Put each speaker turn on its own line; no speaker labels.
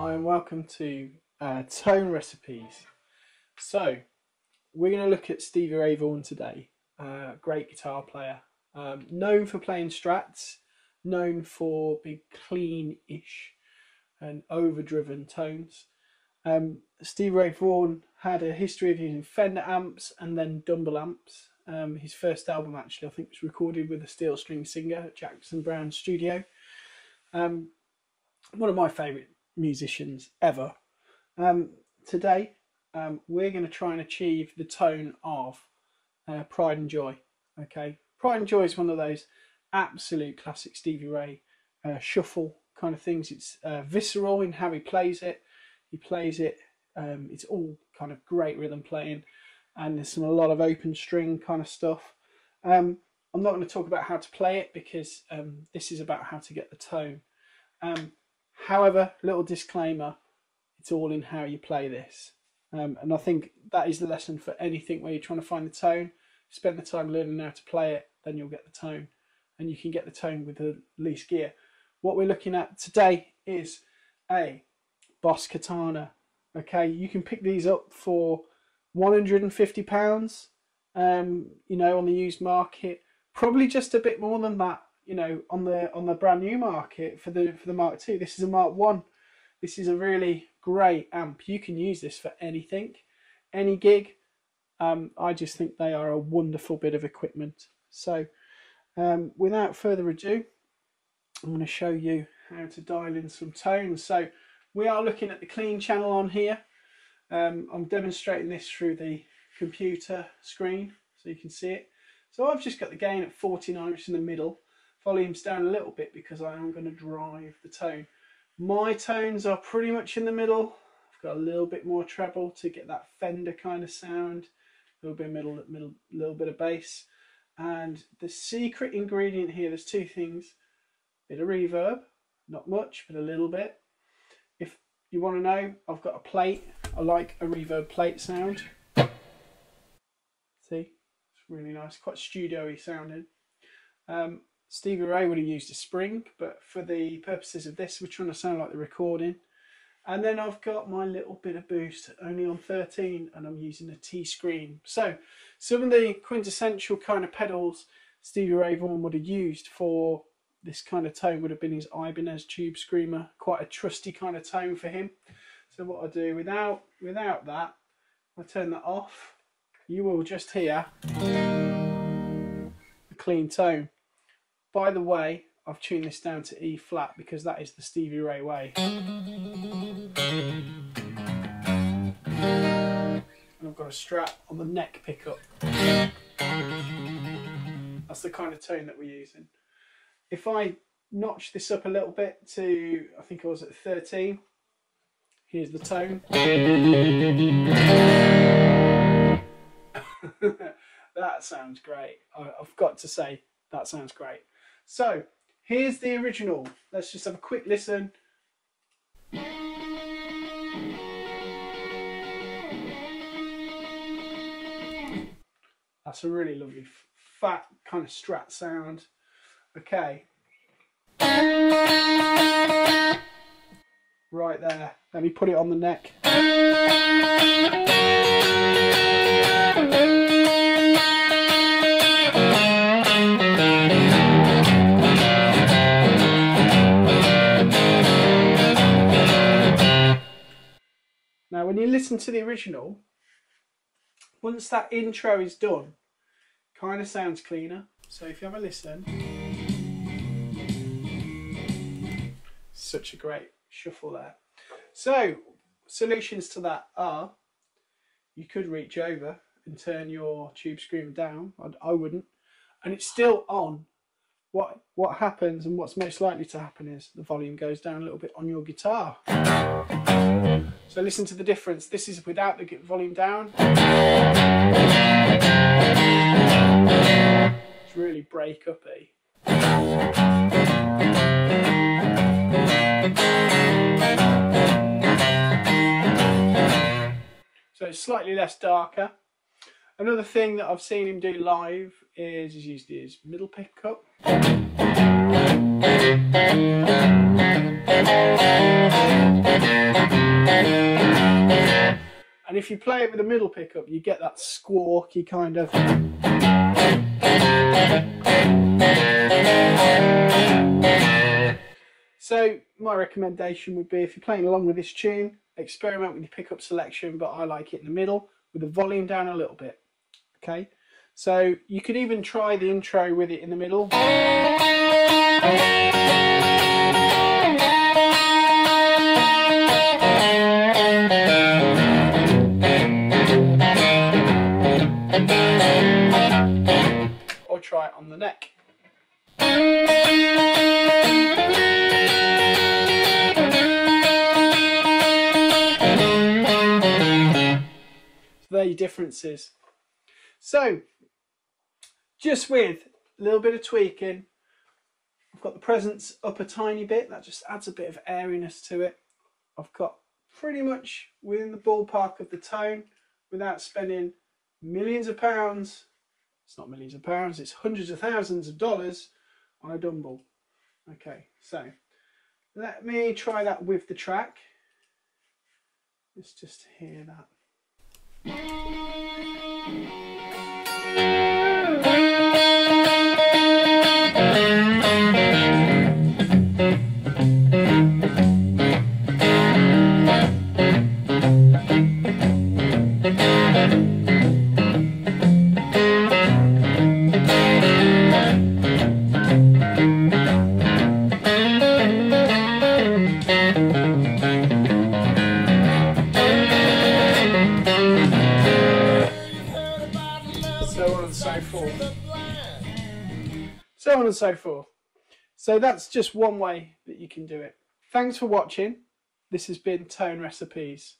Hi and welcome to Tone Recipes. So we're going to look at Stevie Ray Vaughan today. Great guitar player, known for playing strats, known for big clean-ish and overdriven tones. Stevie Ray Vaughan had a history of using Fender amps and then Dumble amps. His first album actually I think was recorded with a steel string singer at Jackson Browne's studio. One of my favourite musicians ever. Today we're going to try and achieve the tone of Pride and Joy. Okay, Pride and Joy is one of those absolute classic Stevie Ray shuffle kind of things. It's visceral in how he plays it. It's all kind of great rhythm playing, and there's a lot of open string kind of stuff. I'm not going to talk about how to play it because this is about how to get the tone. However, little disclaimer, it's all in how you play this. And I think that is the lesson for anything where you're trying to find the tone. Spend the time learning how to play it, then you'll get the tone. And you can get the tone with the least gear. What we're looking at today is a Boss Katana. Okay, you can pick these up for £150, you know, on the used market. Probably just a bit more than that, you know, on the brand new market for the Mark II. This is a Mark I. This is a really great amp. You can use this for anything, any gig. I just think they are a wonderful bit of equipment. So without further ado, I'm going to show you how to dial in some tones. So we are looking at the clean channel on here. I'm demonstrating this through the computer screen so you can see it. So I've just got the gain at 49, which is in the middle. Volume's down a little bit because I am going to drive the tone. My tones are pretty much in the middle. I've got a little bit more treble to get that Fender kind of sound. A little bit of middle, little bit of bass. And the secret ingredient here, there's two things. Bit of reverb, not much, but a little bit. If you want to know, I've got a plate. I like a reverb plate sound. See, it's really nice, quite studio-y sounding. Stevie Ray would have used a spring, but for the purposes of this, we're trying to sound like the recording. And then I've got my little bit of boost, only on 13, and I'm using a T-screen. So some of the quintessential kind of pedals Stevie Ray Vaughan would have used for this kind of tone would have been his Ibanez Tube Screamer, quite a trusty kind of tone for him. So what I do without that, I turn that off, you will just hear a clean tone. By the way, I've tuned this down to E flat because that is the Stevie Ray way. And I've got a strat on the neck pickup. That's the kind of tone that we're using. If I notch this up a little bit to, I think I was at 13, here's the tone. That sounds great. I've got to say, that sounds great. So here's the original. Let's just have a quick listen. That's a really lovely fat kind of strat sound. Okay. Right there. Let me put it on the neck. Now when you listen to the original, once that intro is done, kind of sounds cleaner. So if you have a listen, such a great shuffle there. So solutions to that are, you could reach over and turn your Tube Screamer down. I wouldn't, and it's still on. What happens, and what's most likely to happen, is the volume goes down a little bit on your guitar. So listen to the difference. This is without the volume down. It's really break-uppy. So it's slightly less darker. Another thing that I've seen him do live is he's used his middle pickup. And if you play it with a middle pickup, you get that squawky kind of. So my recommendation would be, if you're playing along with this tune, experiment with your pickup selection, but I like it in the middle with the volume down a little bit. Okay, so you could even try the intro with it in the middle. Or try it on the neck. So there are your differences. So, just with a little bit of tweaking, I've got the presence up a tiny bit, that just adds a bit of airiness to it. I've got pretty much within the ballpark of the tone without spending millions of pounds. It's not millions of pounds, it's hundreds of thousands of dollars on a dumble. Okay, so let me try that with the track. Let's just hear that. So on and so forth. So that's just one way that you can do it. Thanks for watching. This has been Tone Recipes.